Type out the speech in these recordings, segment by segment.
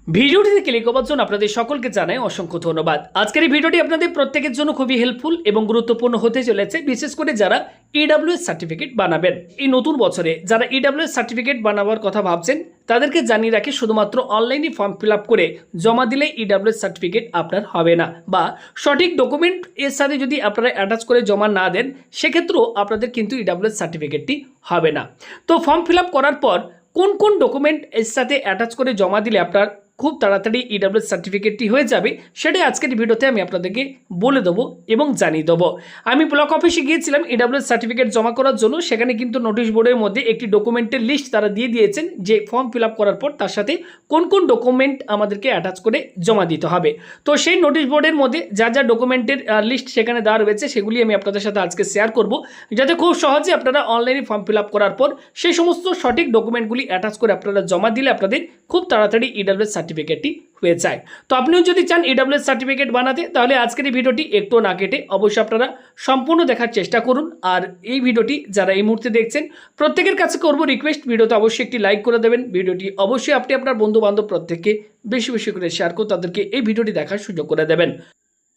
ভিডিওটিতে ক্লিক করার জন্য আপনাদের সকলকে জানাই অসংখ্য ধন্যবাদ। আজকের এই ভিডিওটি আপনাদের প্রত্যেকের জন্য খুবই হেল্পফুল এবং গুরুত্বপূর্ণ হতে চলেছে, বিশেষ করে যারা ইডব্লিউএস সার্টিফিকেট বানাবেন। এই নতুন বছরে যারা ইডব্লিউএস সার্টিফিকেট বানাবার কথা ভাবছেন তাদেরকে জানিয়ে রাখি, শুধুমাত্র অনলাইনে ফর্ম ফিল আপ করে জমা দিলে ইডব্লিউএস সার্টিফিকেট আপনার হবে না, বা সঠিক ডকুমেন্ট এর সাথে যদি আপনারা অ্যাটাচ করে জমা না দেন সেক্ষেত্রেও আপনাদের কিন্তু ইডব্লিউএস সার্টিফিকেটটি হবে না। তো ফর্ম ফিল আপ করার পর কোন কোন ডকুমেন্ট এর সাথে অ্যাটাচ করে জমা দিলে আপনার খুব তাড়াতাড়ি ইডব্লিউএস সার্টিফিকেটটি হয়ে যাবে, সেটাই আজকের ভিডিওতে আমি আপনাদেরকে বলে দেবো এবং জানিয়ে দেবো। আমি ব্লক অফিসে গিয়েছিলাম ইডব্লিউএস সার্টিফিকেট জমা করার জন্য। সেখানে কিন্তু নোটিশ বোর্ডের মধ্যে একটি ডকুমেন্টের লিস্ট তারা দিয়ে দিয়েছেন, যে ফর্ম ফিল আপ করার পর তার সাথে কোন কোন ডকুমেন্ট আমাদেরকে অ্যাটাচ করে জমা দিতে হবে। তো সেই নোটিশ বোর্ডের মধ্যে যা যা ডকুমেন্টের লিস্ট সেখানে দেওয়া রয়েছে সেগুলি আমি আপনাদের সাথে আজকে শেয়ার করব, যাতে খুব সহজে আপনারা অনলাইনে ফর্ম ফিল আপ করার পর সেই সমস্ত সঠিক ডকুমেন্টগুলি অ্যাটাচ করে আপনারা জমা দিলে আপনাদের খুব তাড়াতাড়ি ইডব্লিউএস সার্টিফিকেটটি হয়ে যায়। তো আপনিও যদি চান ইডব্লিউএস সার্টিফিকেট বানাতে, তাহলে আজকের এই ভিডিওটি একটু না কেটে অবশ্যই আপনারা সম্পূর্ণ দেখার চেষ্টা করুন। আর এই ভিডিওটি যারা এই মুহূর্তে দেখছেন প্রত্যেকের কাছে করব রিকোয়েস্ট, ভিডিওতে অবশ্যই একটি লাইক করে দেবেন। ভিডিওটি অবশ্যই আপনি আপনার বন্ধু বান্ধব প্রত্যেককে বেশি বেশি করে শেয়ার করে তাদেরকে এই ভিডিওটি দেখার সুযোগ করে দেবেন।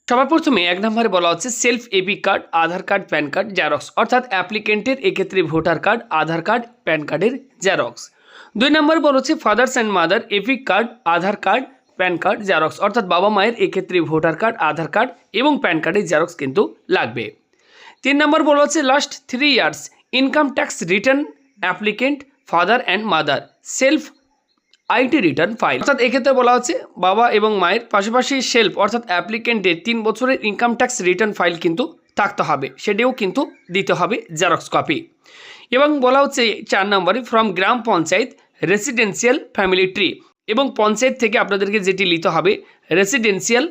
সবার প্রথমে এক নম্বরে বলা হচ্ছে সেলফ এপি কার্ড, আধার কার্ড, প্যান কার্ড জেরক্স, অর্থাৎ অ্যাপ্লিকেন্টের এক্ষেত্রে ভোটার কার্ড, আধার কার্ড, প্যান কার্ডের জেরক্স। 2 নম্বর বলা হচ্ছে father's and mother epic card, Aadhaar card, pan card xerox, অর্থাৎ বাবা মায়ের এক্ষেত্রে ভোটার কার্ড, আধার কার্ড এবং প্যান কার্ডের জেরক্স কিন্তু লাগবে। 3 নম্বর বলা হচ্ছে last 3 years income tax return applicant father and mother self IT return file, অর্থাৎ এক্ষেত্রে বলা হচ্ছে বাবা এবং মায়ের পাশাপাশি সেলফ অর্থাৎ অ্যাপ্লিকেন্টের 3 বছরের ইনকাম ট্যাক্স রিটার্ন ফাইল কিন্তু থাকতে হবে, সেটিও কিন্তু দিতে হবে জেরক্স কপি। এবং বলা হচ্ছে 4 নম্বরে from gram panchayat residential family tree, এবং পঞ্চায়েত থেকে আপনাদেরকে যেটি নিতে হবে রেসিডেন্সিয়াল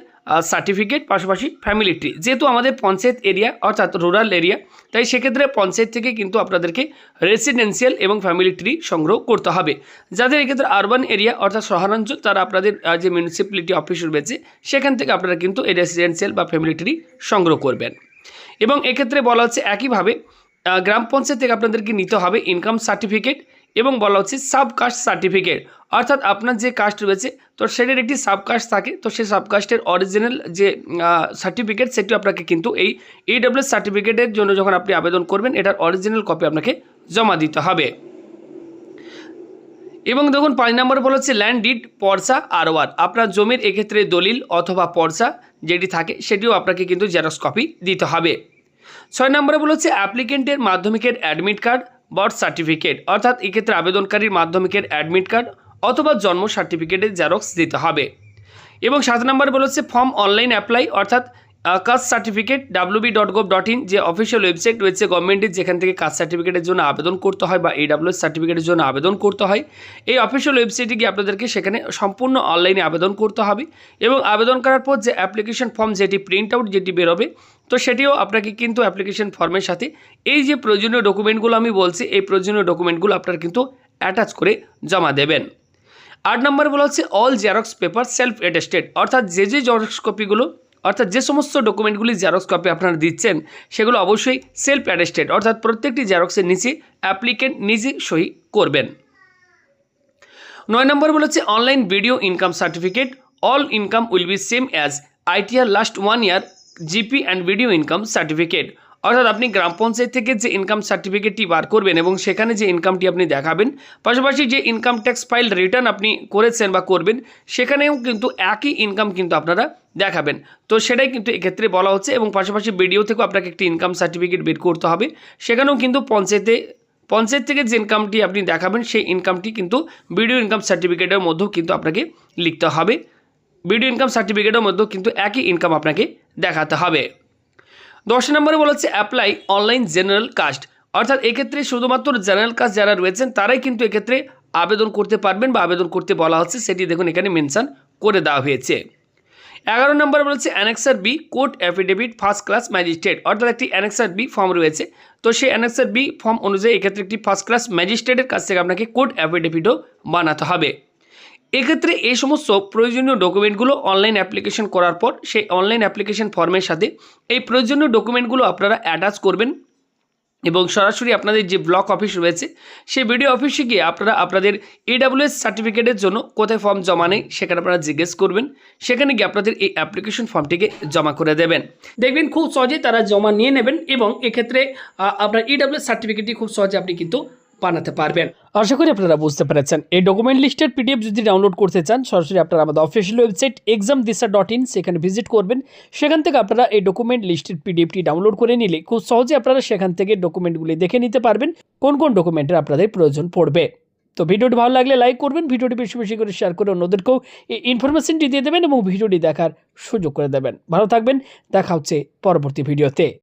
সার্টিফিকেট, পাশাপাশি ফ্যামিলি ট্রি। যেহেতু আমাদের পঞ্চায়েত এরিয়া অর্থাৎ রুরাল এরিয়া, তাই সেক্ষেত্রে পঞ্চায়েত থেকে কিন্তু আপনাদেরকে রেসিডেন্সিয়াল এবং ফ্যামিলি ট্রি সংগ্রহ করতে হবে। যাদের এক্ষেত্রে আরবান এরিয়া অর্থাৎ শহরাঞ্চল, তারা আপনাদের যে মিউনিসিপ্যালিটি অফিস রয়েছে সেখান থেকে আপনারা কিন্তু এই রেসিডেন্সিয়াল বা ফ্যামিলি ট্রি সংগ্রহ করবেন। এবং এক্ষেত্রে বলা হচ্ছে একইভাবে গ্রাম পঞ্চায়েত থেকে আপনাদেরকে নিতে হবে ইনকাম সার্টিফিকেট, এবং বলা হচ্ছে সাবকাস্ট সার্টিফিকেট, অর্থাৎ আপনার যে কাস্ট রয়েছে তো সেটার একটি সাবকাস্ট থাকে, তো সেই সাবকাস্টের অরিজিনাল যে সার্টিফিকেট সেটি আপনাকে কিন্তু এই ইডব্লিউএস সার্টিফিকেটের জন্য যখন আপনি আবেদন করবেন এটার অরিজিনাল কপি আপনাকে জমা দিতে হবে। এবং দেখুন 5 নম্বরে বলা হচ্ছে ল্যান্ড ডিড পর্চা আর1, আপনার জমির এক্ষেত্রে দলিল অথবা পর্চা যেটি থাকে সেটিও আপনাকে কিন্তু জেরক্স কপি দিতে হবে। 6 নম্বরে বলা হচ্ছে অ্যাপ্লিকেন্টের মাধ্যমিকের অ্যাডমিট কার্ড, বার্থ সার্টিফিকেট, অর্থাৎ এক্ষেত্রে আবেদনকারীর মাধ্যমিকের অ্যাডমিট কার্ড অথবা জন্ম সার্টিফিকেটের জেরক্স দিতে হবে। এবং 7 নম্বরে বলা হচ্ছে ফর্ম অনলাইন অ্যাপ্লাই, অর্থাৎ কাস্ট সার্টিফিকেট www.gov.in যে অফিসিয়াল ওয়েবসাইট রয়েছে গভর্নমেন্টের, যেখান থেকে কাস্ট সার্টিফিকেটের জন্য আবেদন করতে হয় বা ইডব্লিউএস সার্টিফিকেটের জন্য আবেদন করতে হয়, এই অফিসিয়াল ওয়েবসাইটে গিয়ে আপনাদেরকে সেখানে সম্পূর্ণ অনলাইনে আবেদন করতে হবে। এবং আবেদন করার পর যে অ্যাপ্লিকেশন ফর্ম যেটি প্রিন্ট আউট যেটি বেরোবে, তো সেটিও আপনাকে কিন্তু অ্যাপ্লিকেশন ফর্মের সাথে এই যে প্রয়োজনীয় ডকুমেন্টগুলো আমি বলছি এই প্রয়োজনীয় ডকুমেন্টগুলো আপনারা কিন্তু অ্যাটাচ করে জমা দেবেন। 8 নম্বরে বলা হচ্ছে all xerox paper self attested, অর্থাৎ যে জেরক্স কপিগুলো অর্থাৎ যে সমস্ত ডকুমেন্টগুলি জেরক্স কপি আপনারা দিচ্ছেন সেগুলো অবশ্যই সেলফ অ্যাটেস্টেড, অর্থাৎ প্রত্যেকটি জেরক্সের নিচে অ্যাপ্লিকেন্ট নিজে সই করবেন। 9 নম্বর বলেছে online video income certificate, all income will be same as ITR last 1 year GP and video income certificate, অর্থাৎ আপনি গ্রাম পঞ্চায়েত থেকে যে ইনকাম সার্টিফিকেটটি বার করবেন এবং সেখানে যে ইনকামটি আপনি দেখাবেন, পাশাপাশি যে ইনকাম ট্যাক্স ফাইল রিটার্ন আপনি করেছেন বা করবেন সেখানেও কিন্তু একই ইনকাম কিন্তু আপনারা দেখাবেন। তো সেটাই কিন্তু এক্ষেত্রে বলা হচ্ছে। এবং পাশাপাশি ভিডিও থেকেও আপনাকে একটি ইনকাম সার্টিফিকেট বের করতে হবে, সেখানেও কিন্তু পঞ্চায়েত থেকে যে ইনকামটি আপনি দেখাবেন সেই ইনকামটি কিন্তু ভিডিও ইনকাম সার্টিফিকেটের মধ্যেও কিন্তু আপনাকে লিখতে হবে। ভিডিও ইনকাম সার্টিফিকেটের মধ্যেও কিন্তু একই ইনকাম আপনাকে দেখাতে হবে। 10 নম্বরে বলা হচ্ছে অ্যাপ্লাই অনলাইন জেনারেল কাস্ট, অর্থাৎ এক্ষেত্রে শুধুমাত্র জেনারেল কাস্ট যারা রয়েছেন তারাই কিন্তু এক্ষেত্রে আবেদন করতে পারবেন বা আবেদন করতে বলা হচ্ছে, সেটি দেখুন এখানে মেনশন করে দেওয়া হয়েছে। 11 নম্বরে বলেছে annexure B court affidavit first class magistrate, অর্থাৎ একটি অ্যানেক্সার বি ফর্ম রয়েছে, তো সেই অ্যানেক্সার বি ফর্ম অনুযায়ী এক্ষেত্রে একটি ফার্স্ট ক্লাস ম্যাজিস্ট্রেটের কাছ থেকে আপনাকে কোর্ট অ্যাফিডেভিটও বানাতে হবে। এক্ষেত্রে এই সমস্ত প্রয়োজনীয় ডকুমেন্টগুলো অনলাইন অ্যাপ্লিকেশন করার পর সেই অনলাইন অ্যাপ্লিকেশন ফর্মের সাথে এই প্রয়োজনীয় ডকুমেন্টগুলো আপনারা অ্যাটাচ করবেন এবং সরাসরি আপনাদের যে ব্লক অফিস রয়েছে সেই বিডিও অফিসে গিয়ে আপনারা আপনাদের AWS সার্টিফিকেটের জন্য কোথায় ফর্ম জমা নেই সেখানে আপনারা জিজ্ঞেস করবেন, সেখানে গিয়ে আপনাদের এই অ্যাপ্লিকেশন ফর্মটিকে জমা করে দেবেন। দেখবেন খুব সহজেই তারা জমা নিয়ে নেবেন এবং এক্ষেত্রে আপনার AWS সার্টিফিকেটটি খুব সহজে আপনি কিন্তু বানাতে পারবেন। আশা করি আপনারা বুঝতে পেরেছেন। এই ডকুমেন্ট লিস্টের PDF যদি ডাউনলোড করতে চান সরাসরি আপনারা আমাদের অফিসিয়াল ওয়েবসাইট examdisa.in সেখানে ভিজিট করবেন। সেখান থেকে আপনারা এই ডকুমেন্ট লিস্টের PDFটি ডাউনলোড করে নিলে খুব সহজে আপনারা সেখান থেকে ডকুমেন্টগুলি দেখে নিতে পারবেন কোন কোন ডকুমেন্টের আপনাদের প্রয়োজন পড়বে। তো ভিডিওটি ভালো লাগলে লাইক করবেন, ভিডিওটি বেশি বেশি করে শেয়ার করে অন্যদেরকেও এই ইনফরমেশনটি দিয়ে দেবেন এবং ভিডিওটি দেখার সুযোগ করে দেবেন। ভালো থাকবেন, দেখা হচ্ছে পরবর্তী ভিডিওতে।